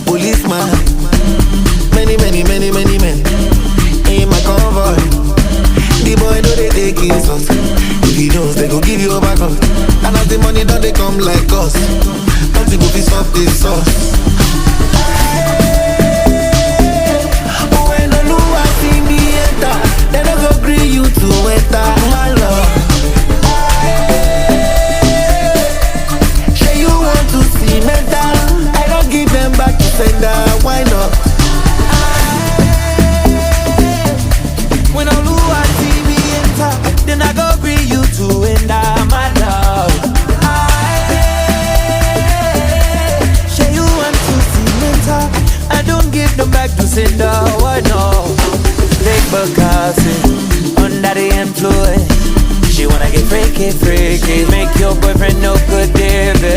Policeman, many men in my convoy. The boy know they take his us. If he knows, they go give you a back up. And as the money done, they come like us. Nothing go piss up this sauce. When Oluwa see me enter, they don't go agree you to enter my love. Say you want to see mental, I don't give them back to sender. Why not? When Oluwa see me enter, then I go agree you to enter my love. Say you want to see mental, I don't give them back to sender. Why not? Take Bakasi under the influence. She wanna get freaky, make your boyfriend no good, David.